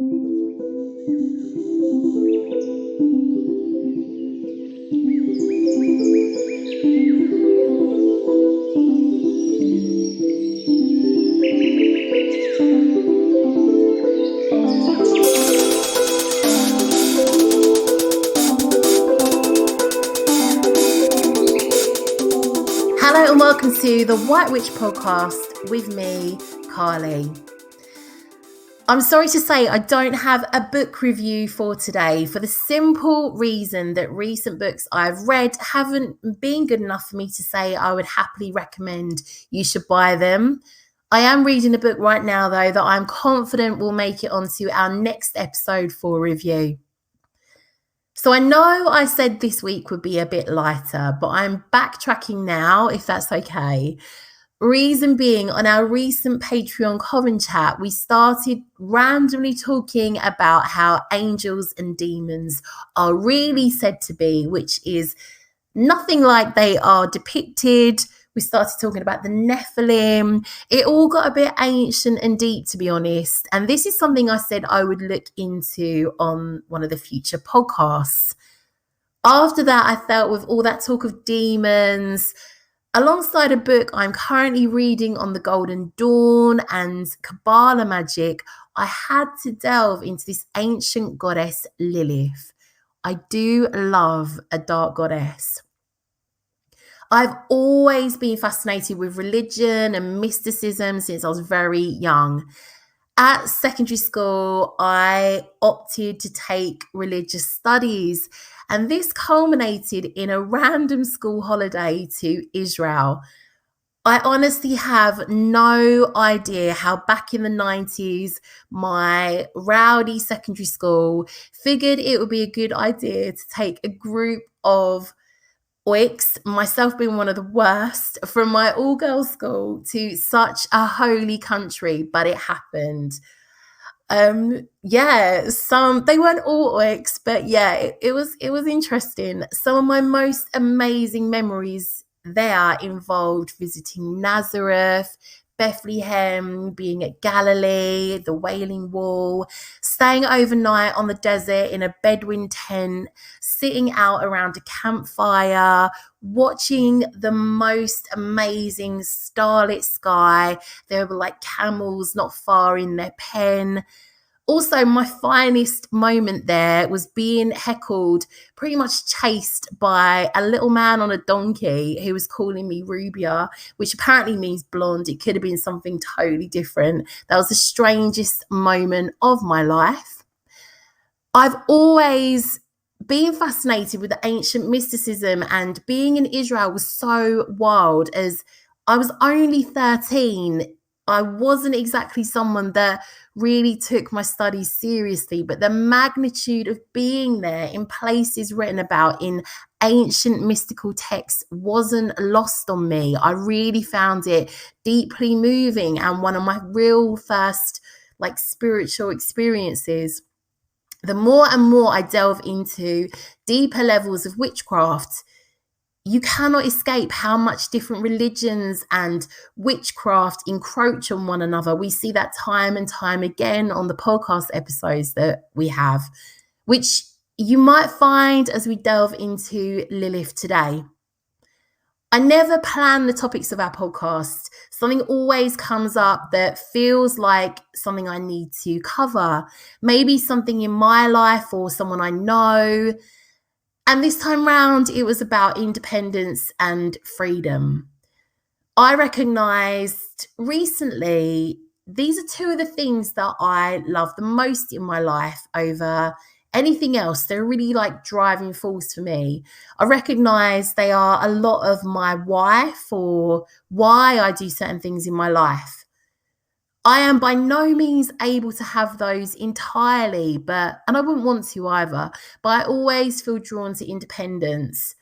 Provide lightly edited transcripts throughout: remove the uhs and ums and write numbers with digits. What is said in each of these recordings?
Hello and welcome to the White Witch podcast with me, Carly. I'm sorry to say I don't have a book review for today for the simple reason that recent books I've read haven't been good enough for me to say I would happily recommend you should buy them. I am reading a book right now though that I'm confident will make it onto our next episode for review. So I know I said this week would be a bit lighter, but I'm backtracking now, if that's okay. Reason being, on our recent Patreon Coven chat, we started randomly talking about how angels and demons are really said to be, which is nothing like they are depicted. We started talking about the Nephilim. It all got a bit ancient and deep, to be honest. And this is something I said I would look into on one of the future podcasts. After that, I felt with all that talk of demons, alongside a book I'm currently reading on the Golden Dawn and Kabbalah magic, I had to delve into this ancient goddess Lilith. I do love a dark goddess. I've always been fascinated with religion and mysticism since I was very young. At secondary school, I opted to take religious studies, and this culminated in a random school holiday to Israel. I honestly have no idea how back in the 90s, my rowdy secondary school figured it would be a good idea to take a group of xxxx, myself being one of the worst, from my all-girls school to such a holy country, but it happened. They weren't all xxxx, but yeah, it was interesting. Some of my most amazing memories there involved visiting Nazareth, Bethlehem, being at Galilee, the Wailing Wall, staying overnight on the desert in a Bedouin tent, sitting out around a campfire, watching the most amazing starlit sky. There were like camels not far in their pen. Also, my finest moment there was being heckled, pretty much chased by a little man on a donkey who was calling me Rubia, which apparently means blonde. It could have been something totally different. That was the strangest moment of my life. I've always been fascinated with the ancient mysticism, and being in Israel was so wild. As I was only 13, I wasn't exactly someone that really took my studies seriously, but the magnitude of being there in places written about in ancient mystical texts wasn't lost on me. I really found it deeply moving and one of my real first spiritual experiences. The more and more I delve into deeper levels of witchcraft, you cannot escape how much different religions and witchcraft encroach on one another. We see that time and time again on the podcast episodes that we have, which you might find as we delve into Lilith today. I never plan the topics of our podcast. Something always comes up that feels like something I need to cover. Maybe something in my life or someone I know. And this time round, it was about independence and freedom. I recognised recently these are two of the things that I love the most in my life over anything else. They're really driving force for me. I recognise they are a lot of my why for why I do certain things in my life. I am by no means able to have those entirely, and I wouldn't want to either, but I always feel drawn to independence.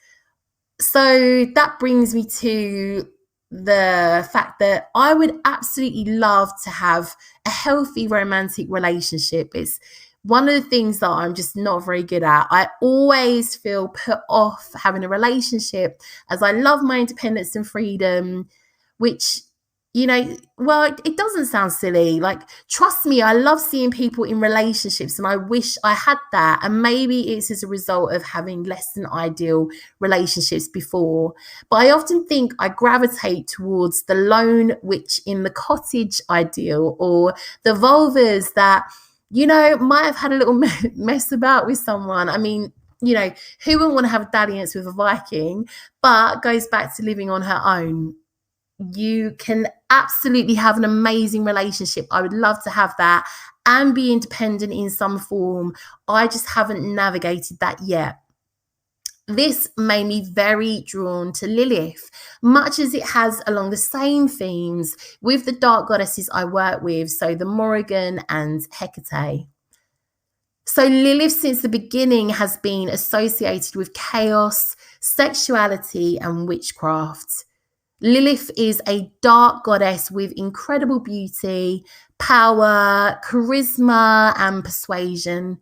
So that brings me to the fact that I would absolutely love to have a healthy romantic relationship. It's one of the things that I'm just not very good at. I always feel put off having a relationship as I love my independence and freedom, which well, it doesn't sound silly. Like, trust me, I love seeing people in relationships and I wish I had that. And maybe it's as a result of having less than ideal relationships before. But I often think I gravitate towards the lone witch in the cottage ideal, or the vulvas that, might have had a little mess about with someone. I mean, who wouldn't want to have a dalliance with a Viking, but goes back to living on her own. You can absolutely have an amazing relationship. I would love to have that and be independent in some form. I just haven't navigated that yet. This made me very drawn to Lilith, much as it has along the same themes with the dark goddesses I work with, so the Morrigan and Hecate. So Lilith, since the beginning, has been associated with chaos, sexuality, and witchcraft. Lilith is a dark goddess with incredible beauty, power, charisma, and persuasion.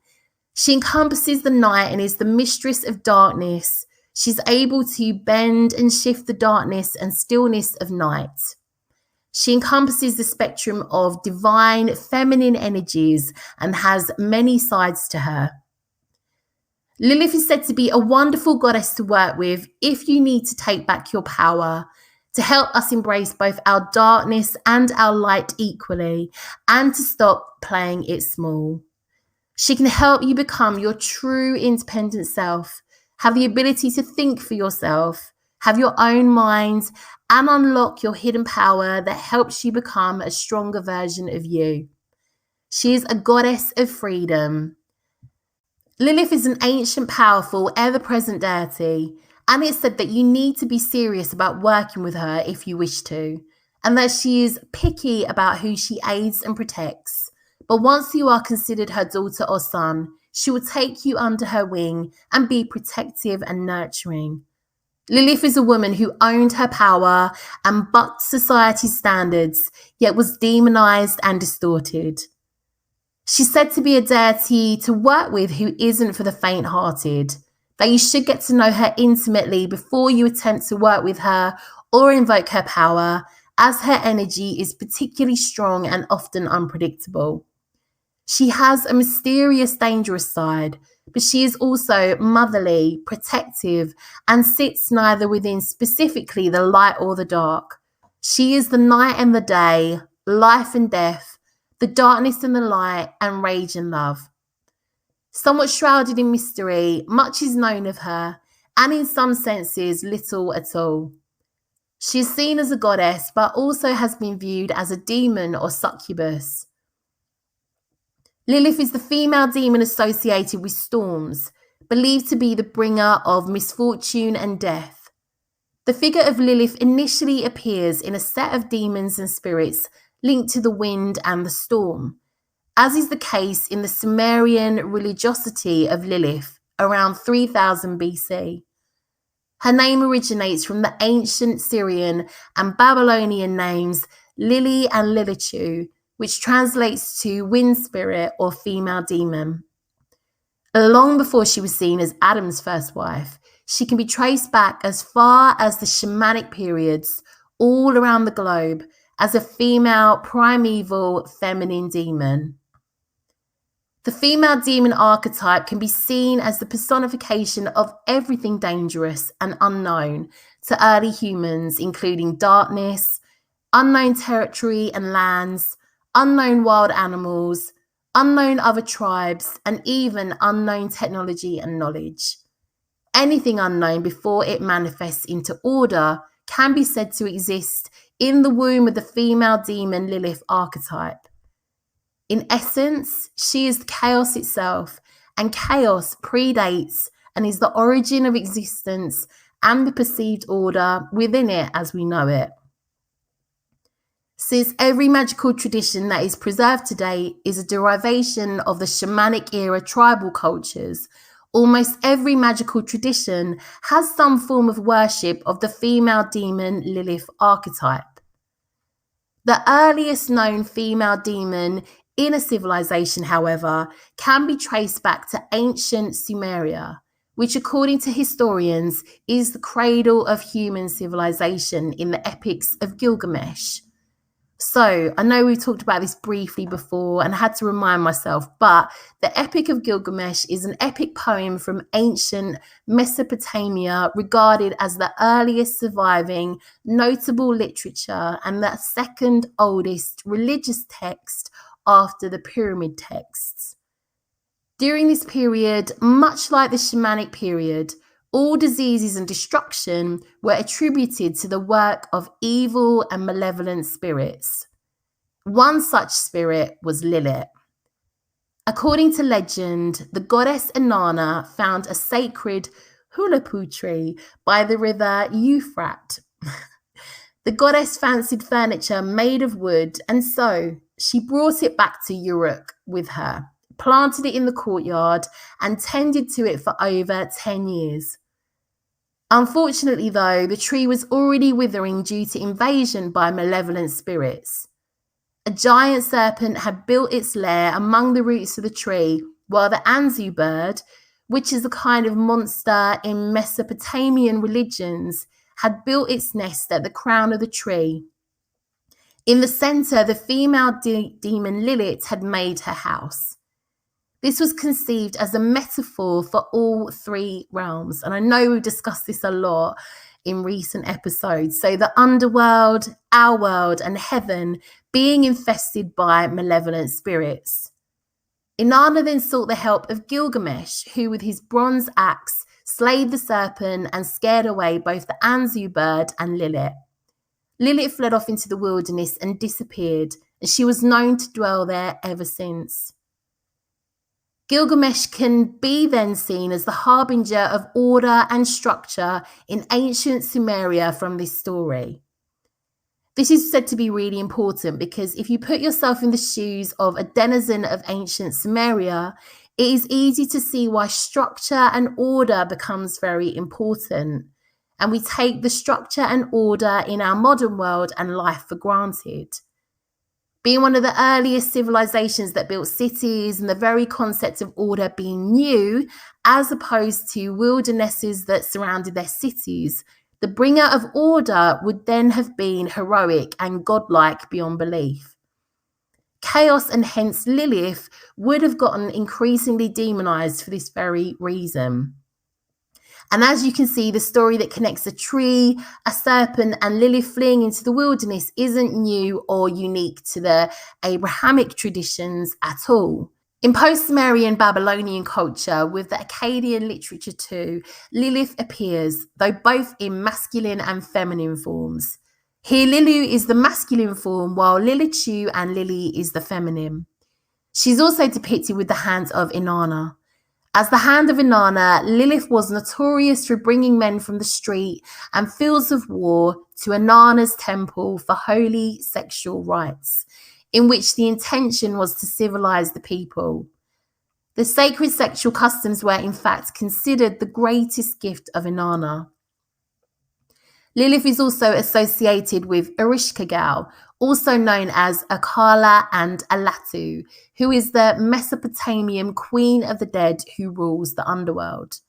She encompasses the night and is the mistress of darkness. She's able to bend and shift the darkness and stillness of night. She encompasses the spectrum of divine feminine energies and has many sides to her. Lilith is said to be a wonderful goddess to work with if you need to take back your power, to help us embrace both our darkness and our light equally, and to stop playing it small. She can help you become your true independent self, have the ability to think for yourself, have your own mind, and unlock your hidden power that helps you become a stronger version of you. She is a goddess of freedom. Lilith is an ancient, powerful, ever-present deity, and it's said that you need to be serious about working with her if you wish to, and that she is picky about who she aids and protects. But once you are considered her daughter or son, she will take you under her wing and be protective and nurturing. Lilith is a woman who owned her power and bucked society's standards, yet was demonized and distorted. She's said to be a deity to work with who isn't for the faint-hearted, that you should get to know her intimately before you attempt to work with her or invoke her power, as her energy is particularly strong and often unpredictable. She has a mysterious, dangerous side, but she is also motherly, protective, and sits neither within specifically the light or the dark. She is the night and the day, life and death, the darkness and the light, and rage and love. Somewhat shrouded in mystery, much is known of her, and in some senses, little at all. She is seen as a goddess, but also has been viewed as a demon or succubus. Lilith is the female demon associated with storms, believed to be the bringer of misfortune and death. The figure of Lilith initially appears in a set of demons and spirits linked to the wind and the storm, as is the case in the Sumerian religiosity of Lilith around 3000 BC. Her name originates from the ancient Syrian and Babylonian names Lili and Lilichu, which translates to wind spirit or female demon. Long before she was seen as Adam's first wife, she can be traced back as far as the shamanic periods all around the globe as a female primeval feminine demon. The female demon archetype can be seen as the personification of everything dangerous and unknown to early humans, including darkness, unknown territory and lands, unknown wild animals, unknown other tribes, and even unknown technology and knowledge. Anything unknown before it manifests into order can be said to exist in the womb of the female demon Lilith archetype. In essence, she is chaos itself, and chaos predates and is the origin of existence and the perceived order within it as we know it. Since every magical tradition that is preserved today is a derivation of the shamanic era tribal cultures, almost every magical tradition has some form of worship of the female demon Lilith archetype. The earliest known female demon in a civilization, however, can be traced back to ancient Sumeria, which, according to historians, is the cradle of human civilization in the epics of Gilgamesh. So I know we've talked about this briefly before and I had to remind myself, but the Epic of Gilgamesh is an epic poem from ancient Mesopotamia, regarded as the earliest surviving notable literature and the second oldest religious text after the pyramid texts. During this period, much like the shamanic period, all diseases and destruction were attributed to the work of evil and malevolent spirits. One such spirit was Lilith. According to legend, the goddess Inanna found a sacred hulapu tree by the river Euphrates. The goddess fancied furniture made of wood, and so she brought it back to Uruk with her, planted it in the courtyard, and tended to it for over 10 years. Unfortunately, though, the tree was already withering due to invasion by malevolent spirits. A giant serpent had built its lair among the roots of the tree, while the Anzu bird, which is a kind of monster in Mesopotamian religions, had built its nest at the crown of the tree. In the center, the female demon Lilith had made her house. This was conceived as a metaphor for all three realms. And I know we've discussed this a lot in recent episodes. So the underworld, our world, and heaven being infested by malevolent spirits. Inanna then sought the help of Gilgamesh, who with his bronze axe slayed the serpent and scared away both the Anzu bird and Lilith. Lilith fled off into the wilderness and disappeared, and she was known to dwell there ever since. Gilgamesh can be then seen as the harbinger of order and structure in ancient Sumeria from this story. This is said to be really important because if you put yourself in the shoes of a denizen of ancient Sumeria, it is easy to see why structure and order becomes very important. And we take the structure and order in our modern world and life for granted. Being one of the earliest civilizations that built cities and the very concept of order being new, as opposed to wildernesses that surrounded their cities, the bringer of order would then have been heroic and godlike beyond belief. Chaos and hence Lilith would have gotten increasingly demonized for this very reason. And as you can see, the story that connects a tree, a serpent, and Lilith fleeing into the wilderness isn't new or unique to the Abrahamic traditions at all. In post-Sumerian Babylonian culture, with the Akkadian literature too, Lilith appears, though both in masculine and feminine forms. Here, Lilu is the masculine form, while Lilichu and Lili is the feminine. She's also depicted with the hands of Inanna. As the hand of Inanna, Lilith was notorious for bringing men from the street and fields of war to Inanna's temple for holy sexual rites, in which the intention was to civilize the people. The sacred sexual customs were in fact considered the greatest gift of Inanna. Lilith is also associated with Ereshkigal, also known as Akala and Alatu, who is the Mesopotamian queen of the dead who rules the underworld.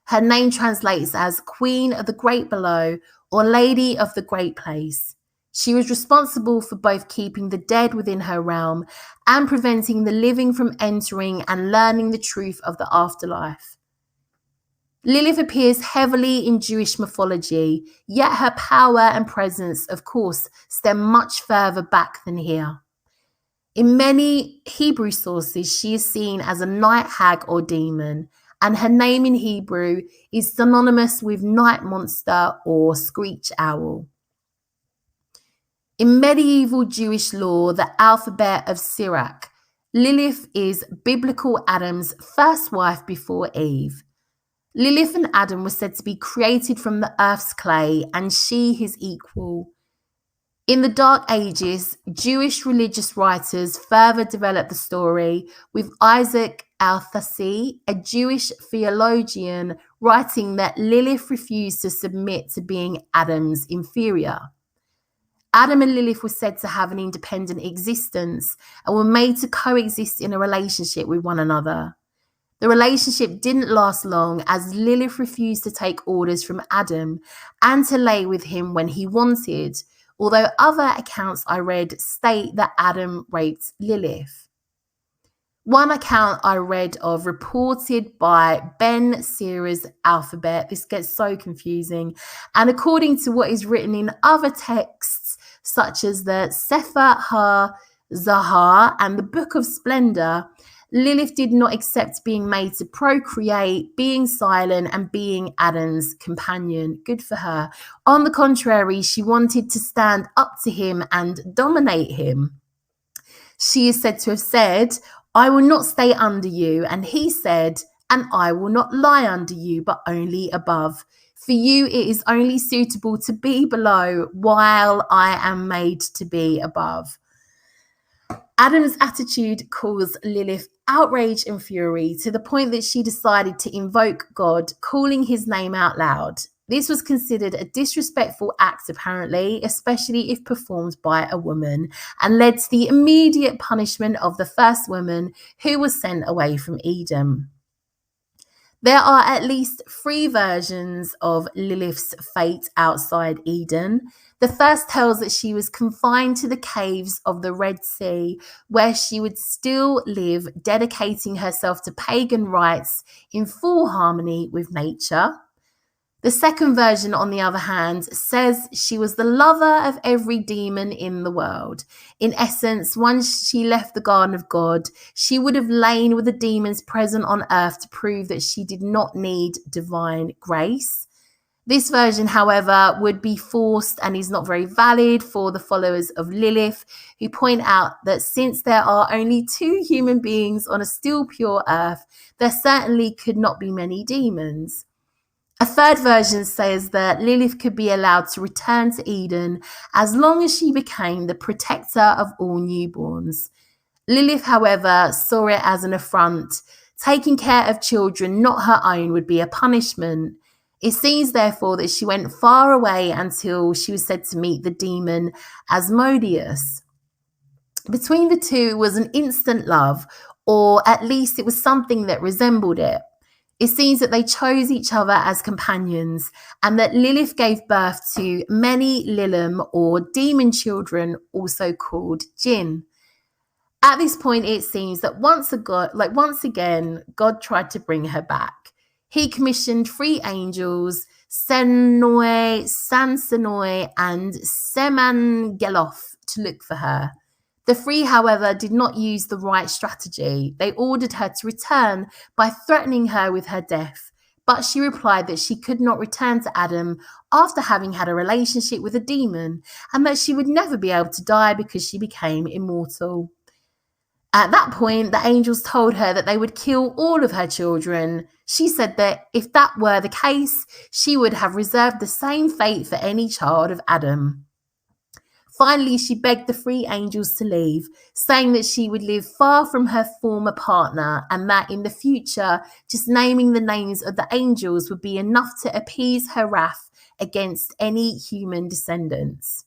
Her name translates as Queen of the Great Below or Lady of the Great Place. She was responsible for both keeping the dead within her realm and preventing the living from entering and learning the truth of the afterlife. Lilith appears heavily in Jewish mythology, yet her power and presence, of course, stem much further back than here. In many Hebrew sources, she is seen as a night hag or demon, and her name in Hebrew is synonymous with night monster or screech owl. In medieval Jewish law, the alphabet of Sirach, Lilith is biblical Adam's first wife before Eve. Lilith and Adam were said to be created from the earth's clay, and she his equal. In the Dark Ages, Jewish religious writers further developed the story, with Isaac Althasi, a Jewish theologian, writing that Lilith refused to submit to being Adam's inferior. Adam and Lilith were said to have an independent existence and were made to coexist in a relationship with one another. The relationship didn't last long, as Lilith refused to take orders from Adam and to lay with him when he wanted, although other accounts I read state that Adam raped Lilith. One account I read of, reported by Ben Sira's Alphabet, this gets so confusing, and according to what is written in other texts, such as the Sefer HaZahar and the Book of Splendor, Lilith did not accept being made to procreate, being silent, and being Adam's companion. Good for her. On the contrary, she wanted to stand up to him and dominate him. She is said to have said, "I will not stay under you." And he said, "And I will not lie under you, but only above. For you it is only suitable to be below, while I am made to be above." Adam's attitude caused Lilith outrage and fury, to the point that she decided to invoke God, calling his name out loud. This was considered a disrespectful act, apparently, especially if performed by a woman, and led to the immediate punishment of the first woman, who was sent away from Eden. There are at least 3 versions of Lilith's fate outside Eden. The first tells that she was confined to the caves of the Red Sea, where she would still live, dedicating herself to pagan rites in full harmony with nature. The second version, on the other hand, says she was the lover of every demon in the world. In essence, once she left the Garden of God, she would have lain with the demons present on earth to prove that she did not need divine grace. This version, however, would be forced and is not very valid for the followers of Lilith, who point out that since there are only 2 human beings on a still pure earth, there certainly could not be many demons. A third version says that Lilith could be allowed to return to Eden as long as she became the protector of all newborns. Lilith, however, saw it as an affront. Taking care of children not her own would be a punishment. It seems, therefore, that she went far away until she was said to meet the demon Asmodeus. Between the two was an instant love, or at least it was something that resembled it. It seems that they chose each other as companions, and that Lilith gave birth to many Lilim, or demon children, also called jinn. At this point, it seems that once again, God tried to bring her back. He commissioned 3 angels, Senoi, Sansenoi, and Semangeloth, to look for her. The 3, however, did not use the right strategy. They ordered her to return by threatening her with her death, but she replied that she could not return to Adam after having had a relationship with a demon, and that she would never be able to die because she became immortal. At that point, the angels told her that they would kill all of her children. She said that if that were the case, she would have reserved the same fate for any child of Adam. Finally, she begged the 3 angels to leave, saying that she would live far from her former partner, and that in the future, just naming the names of the angels would be enough to appease her wrath against any human descendants.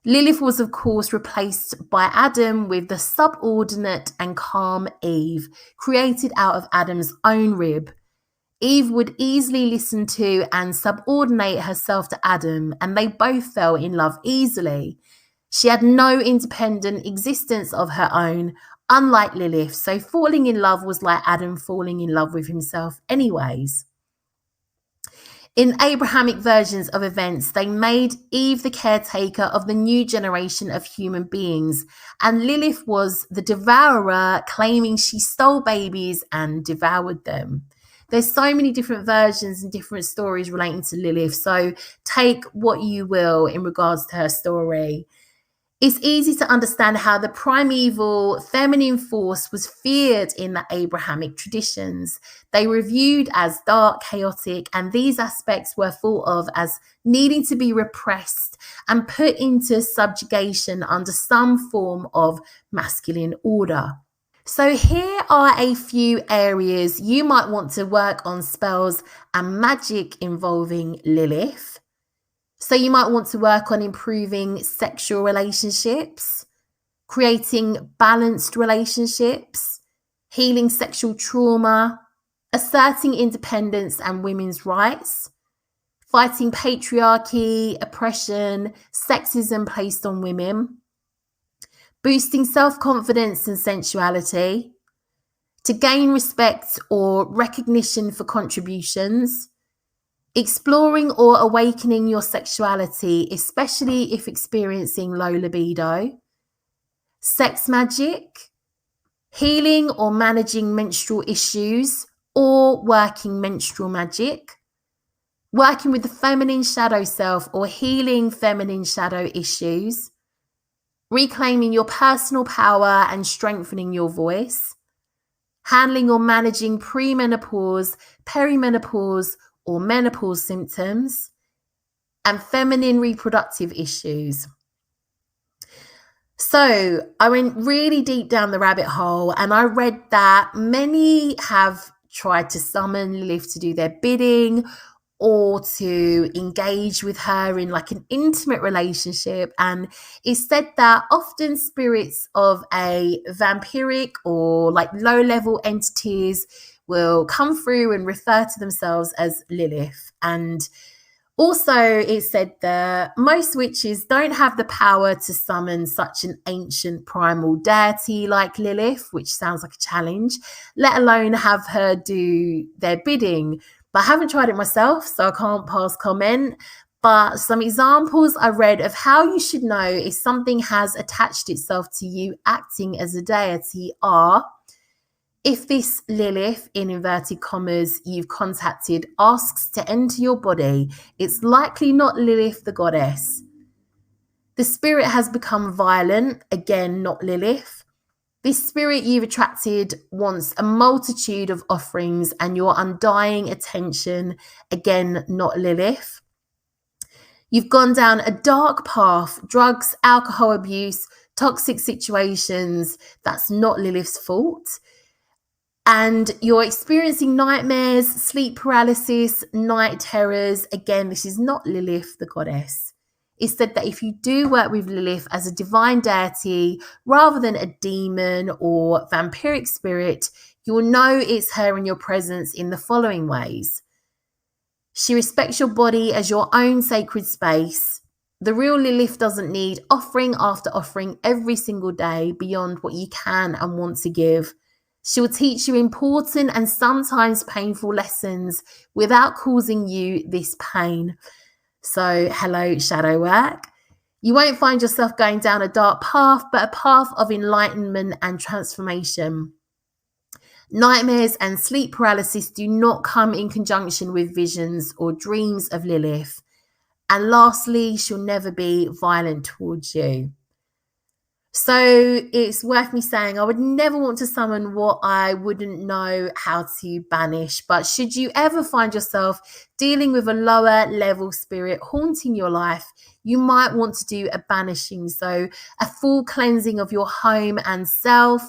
Lilith was, of course, replaced by Adam with the subordinate and calm Eve, created out of Adam's own rib. Eve would easily listen to and subordinate herself to Adam, and they both fell in love easily. She had no independent existence of her own, unlike Lilith, so falling in love was like Adam falling in love with himself anyways. In Abrahamic versions of events, they made Eve the caretaker of the new generation of human beings, and Lilith was the devourer, claiming she stole babies and devoured them. There's so many different versions and different stories relating to Lilith, so take what you will in regards to her story. It's easy to understand how the primeval feminine force was feared in the Abrahamic traditions. They were viewed as dark, chaotic, and these aspects were thought of as needing to be repressed and put into subjugation under some form of masculine order. So here are a few areas you might want to work on spells and magic involving Lilith. So you might want to work on improving sexual relationships, creating balanced relationships, healing sexual trauma, asserting independence and women's rights, fighting patriarchy, oppression, sexism placed on women, boosting self-confidence and sensuality, to gain respect or recognition for contributions, exploring or awakening your sexuality, especially if experiencing low libido, sex magic, healing or managing menstrual issues or working menstrual magic, working with the feminine shadow self or healing feminine shadow issues, reclaiming your personal power and strengthening your voice, handling or managing premenopause, perimenopause, or menopause symptoms, and feminine reproductive issues. So I went really deep down the rabbit hole and I read that many have tried to summon Lilith to do their bidding or to engage with her in like an intimate relationship. And it's said that often spirits of a vampiric or like low-level entities will come through and refer to themselves as Lilith. And also, it said that most witches don't have the power to summon such an ancient primal deity like Lilith, which sounds like a challenge, let alone have her do their bidding. But I haven't tried it myself, so I can't pass comment. But some examples I read of how you should know if something has attached itself to you acting as a deity are: if this Lilith, in inverted commas, you've contacted asks to enter your body, it's likely not Lilith the goddess. The spirit has become violent, again, not Lilith. This spirit you've attracted wants a multitude of offerings and your undying attention, again, not Lilith. You've gone down a dark path, drugs, alcohol abuse, toxic situations, that's not Lilith's fault. And you're experiencing nightmares, sleep paralysis, night terrors. Again, this is not Lilith, the goddess. It's said that if you do work with Lilith as a divine deity rather than a demon or vampiric spirit, you will know it's her in your presence in the following ways. She respects your body as your own sacred space. The real Lilith doesn't need offering after offering every single day beyond what you can and want to give. She will teach you important and sometimes painful lessons without causing you this pain. So, hello, shadow work. You won't find yourself going down a dark path, but a path of enlightenment and transformation. Nightmares and sleep paralysis do not come in conjunction with visions or dreams of Lilith. And lastly, she'll never be violent towards you. So it's worth me saying I would never want to summon what I wouldn't know how to banish. But should you ever find yourself dealing with a lower level spirit haunting your life, you might want to do a banishing. So a full cleansing of your home and self,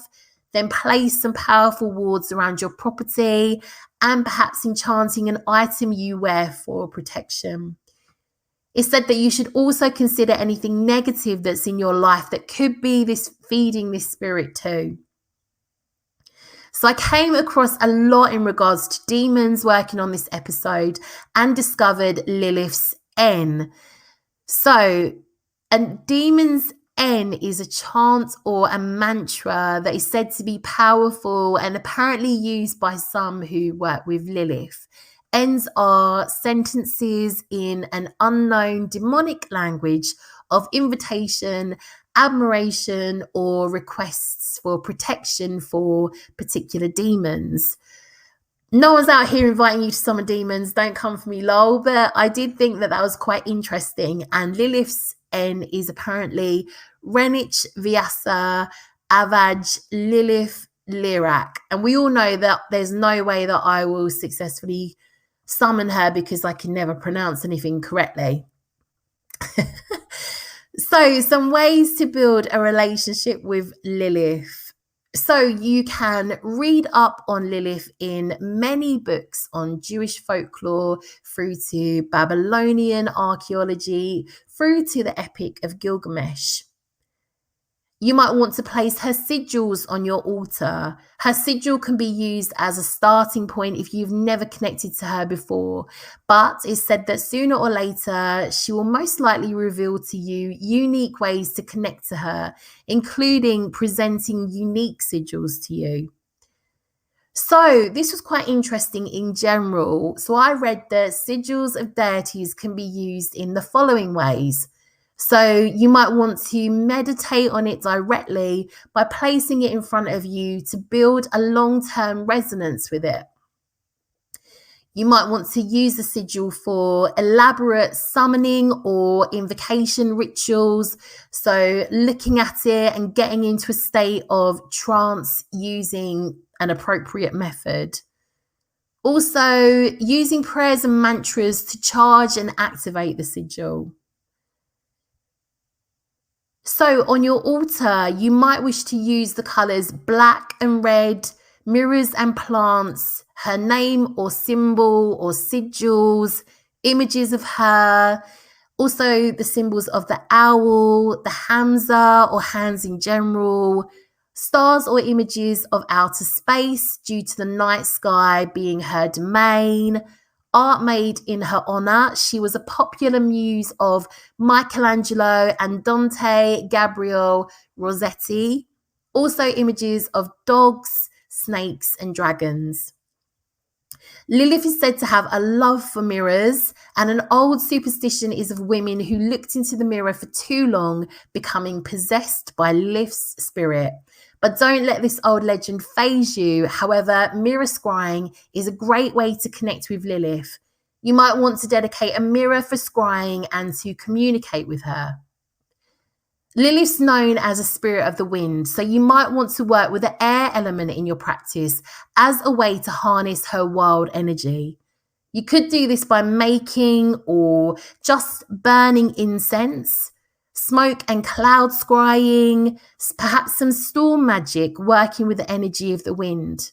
then place some powerful wards around your property and perhaps enchanting an item you wear for protection. It said that you should also consider anything negative that's in your life that could be feeding this spirit too. So I came across a lot in regards to demons working on this episode and discovered Lilith's N. So a demon's N is a chant or a mantra that is said to be powerful and apparently used by some who work with Lilith. Ns are sentences in an unknown demonic language of invitation, admiration, or requests for protection for particular demons. No one's out here inviting you to summon demons. Don't come for me, lol. But I did think that was quite interesting. And Lilith's N is apparently Renich Vyasa Avaj Lilith Lirak. And we all know that there's no way that I will successfully summon her because I can never pronounce anything correctly. So some ways to build a relationship with Lilith. So you can read up on Lilith in many books on Jewish folklore through to Babylonian archaeology through to the Epic of Gilgamesh. You might want to place her sigils on your altar. Her sigil can be used as a starting point if you've never connected to her before, but it's said that sooner or later, she will most likely reveal to you unique ways to connect to her, including presenting unique sigils to you. So this was quite interesting in general. So I read that sigils of deities can be used in the following ways. So you might want to meditate on it directly by placing it in front of you to build a long-term resonance with it. You might want to use the sigil for elaborate summoning or invocation rituals. So looking at it and getting into a state of trance using an appropriate method. Also, using prayers and mantras to charge and activate the sigil. So on your altar, you might wish to use the colours black and red, mirrors and plants, her name or symbol or sigils, images of her, also the symbols of the owl, the Hamza or hands in general, stars or images of outer space due to the night sky being her domain, art made in her honor. She was a popular muse of Michelangelo and Dante Gabriel Rossetti. Also images of dogs, snakes, and dragons. Lilith is said to have a love for mirrors, and an old superstition is of women who looked into the mirror for too long, becoming possessed by Lilith's spirit. But don't let this old legend faze you. However, mirror scrying is a great way to connect with Lilith. You might want to dedicate a mirror for scrying and to communicate with her. Lilith's known as a spirit of the wind, so you might want to work with the air element in your practice as a way to harness her wild energy. You could do this by making or just burning incense, smoke and cloud scrying, perhaps some storm magic working with the energy of the wind.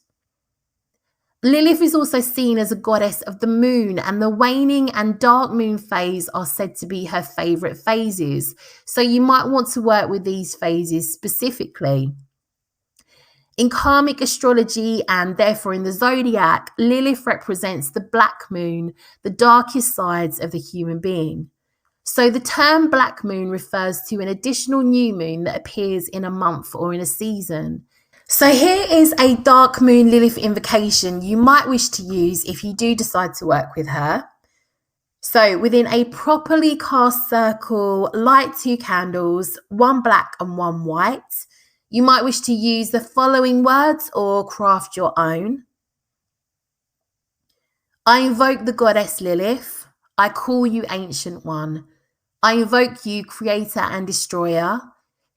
Lilith is also seen as a goddess of the moon, and the waning and dark moon phase are said to be her favourite phases. So you might want to work with these phases specifically. In karmic astrology and therefore in the zodiac, Lilith represents the black moon, the darkest sides of the human being. So the term black moon refers to an additional new moon that appears in a month or in a season. So here is a dark moon Lilith invocation you might wish to use if you do decide to work with her. So within a properly cast circle, light 2 candles, 1 black and 1 white. You might wish to use the following words or craft your own. I invoke the goddess Lilith. I call you ancient one. I invoke you creator and destroyer,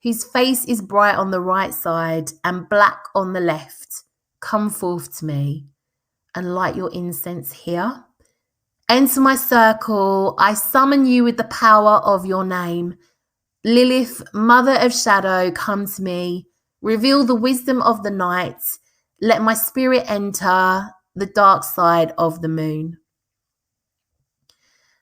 whose face is bright on the right side and black on the left. Come forth to me and light your incense here. Enter my circle. I summon you with the power of your name. Lilith, mother of shadow, come to me. Reveal the wisdom of the night. Let my spirit enter the dark side of the moon.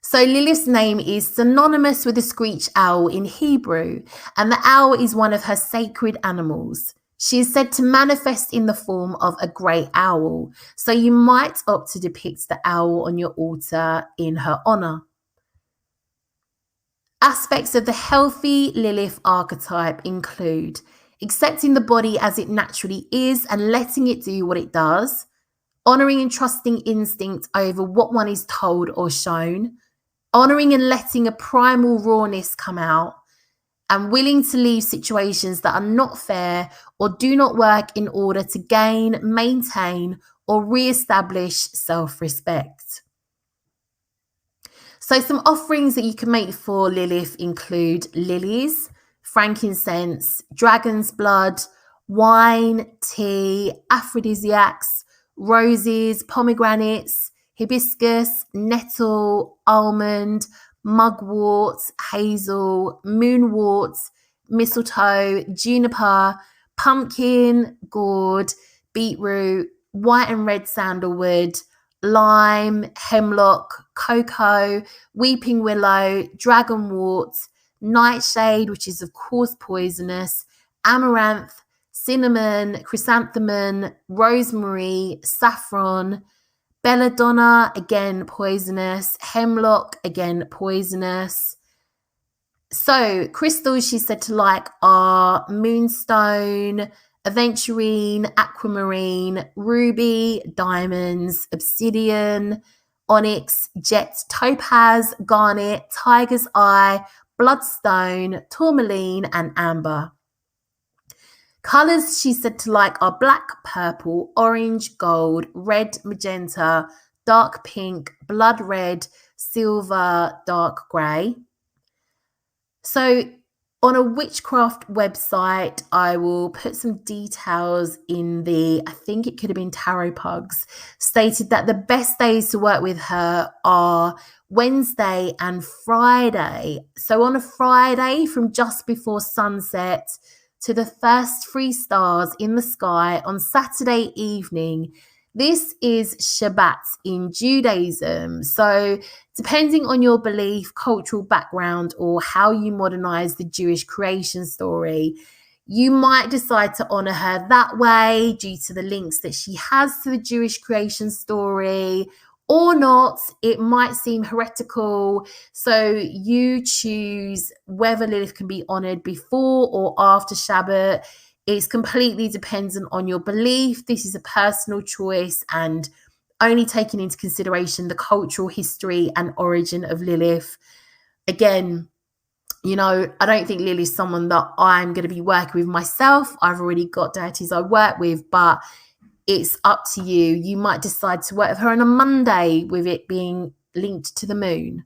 So Lilith's name is synonymous with the screech owl in Hebrew, and the owl is one of her sacred animals. She is said to manifest in the form of a great owl, so you might opt to depict the owl on your altar in her honor. Aspects of the healthy Lilith archetype include accepting the body as it naturally is and letting it do what it does, honoring and trusting instinct over what one is told or shown, honoring and letting a primal rawness come out, and willing to leave situations that are not fair or do not work in order to gain, maintain, or re-establish self-respect. So some offerings that you can make for Lilith include lilies, frankincense, dragon's blood, wine, tea, aphrodisiacs, roses, pomegranates, hibiscus, nettle, almond, mugwort, hazel, moonwort, mistletoe, juniper, pumpkin, gourd, beetroot, white and red sandalwood, lime, hemlock, cocoa, weeping willow, dragonwort, nightshade, which is of course poisonous, amaranth, cinnamon, chrysanthemum, rosemary, saffron, belladonna, again poisonous, hemlock, again poisonous. So crystals she said to like are moonstone, aventurine, aquamarine, ruby, diamonds, obsidian, onyx, jet, topaz, garnet, tiger's eye, bloodstone, tourmaline, and amber. Colours she said to like are black, purple, orange, gold, red, magenta, dark pink, blood red, silver, dark grey. So on a witchcraft website, I will put some details in I think it could have been Tarot Pugs, stated that the best days to work with her are Wednesday and Friday. So on a Friday from just before sunset to the first 3 stars in the sky on Saturday evening. This is Shabbat in Judaism. So depending on your belief, cultural background, or how you modernize the Jewish creation story, you might decide to honor her that way due to the links that she has to the Jewish creation story, or not. It might seem heretical. So you choose whether Lilith can be honored before or after Shabbat. It's completely dependent on your belief. This is a personal choice and only taking into consideration the cultural history and origin of Lilith. Again, you know, I don't think Lilith's someone that I'm going to be working with myself. I've already got deities I work with, but it's up to you. You might decide to work with her on a Monday with it being linked to the moon.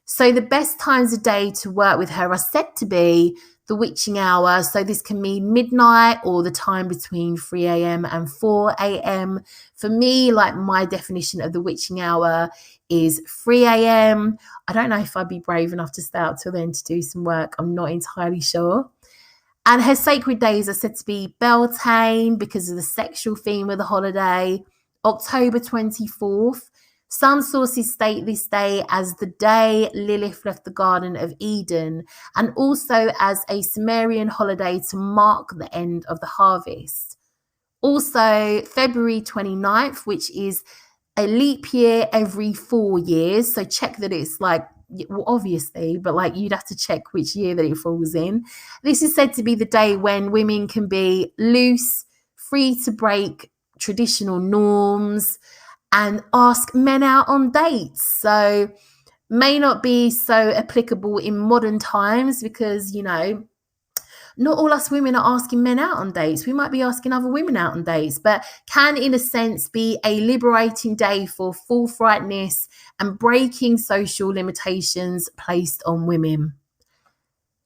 So the best times of day to work with her are said to be the witching hour. So this can mean midnight or the time between 3 a.m. and 4 a.m. For me, like my definition of the witching hour is 3 a.m. I don't know if I'd be brave enough to stay out till then to do some work. I'm not entirely sure. And her sacred days are said to be Beltane because of the sexual theme of the holiday, October 24th. Some sources state this day as the day Lilith left the Garden of Eden, and also as a Sumerian holiday to mark the end of the harvest. Also, February 29th, which is a leap year every 4 years. So check that it's like, well, obviously, but like you'd have to check which year that it falls in. This is said to be the day when women can be loose, free to break traditional norms, and ask men out on dates. So may not be so applicable in modern times because, you know, not all us women are asking men out on dates. We might be asking other women out on dates, but can, in a sense, be a liberating day for forthrightness and breaking social limitations placed on women.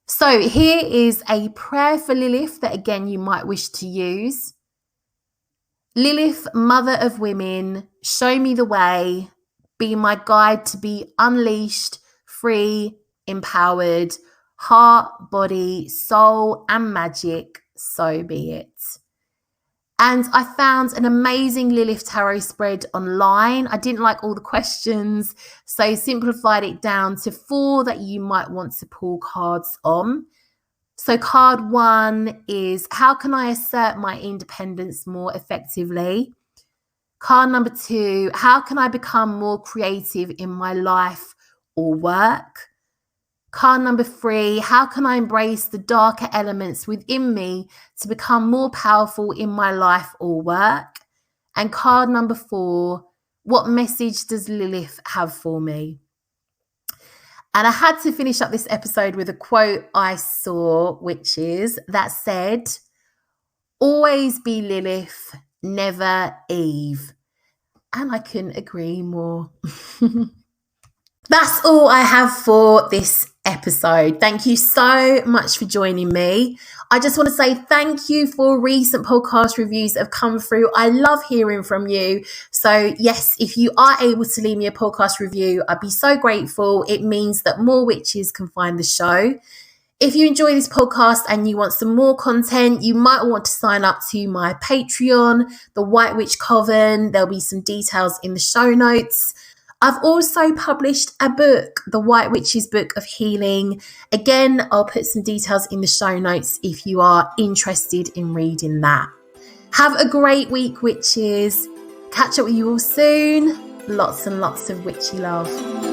So here is a prayer for Lilith that, again, you might wish to use. Lilith, mother of women, show me the way. Be my guide to be unleashed, free, empowered, heart, body, soul, and magic, so be it. And I found an amazing Lilith tarot spread online. I didn't like all the questions, so simplified it down to 4 that you might want to pull cards on. So card 1 is, how can I assert my independence more effectively? Card number 2, how can I become more creative in my life or work? Card number 3, how can I embrace the darker elements within me to become more powerful in my life or work? And card number 4, what message does Lilith have for me? And I had to finish up this episode with a quote I saw, which is that said, always be Lilith, never Eve. And I couldn't agree more. That's all I have for this episode. Thank you so much for joining me. I just want to say thank you for recent podcast reviews that have come through. I love hearing from you. So yes, if you are able to leave me a podcast review, I'd be so grateful. It means that more witches can find the show. If you enjoy this podcast and you want some more content, you might want to sign up to my Patreon, the White Witch Coven. There'll be some details in the show notes. I've also published a book, The White Witch's Book of Healing. Again, I'll put some details in the show notes if you are interested in reading that. Have a great week, witches. Catch up with you all soon. Lots and lots of witchy love.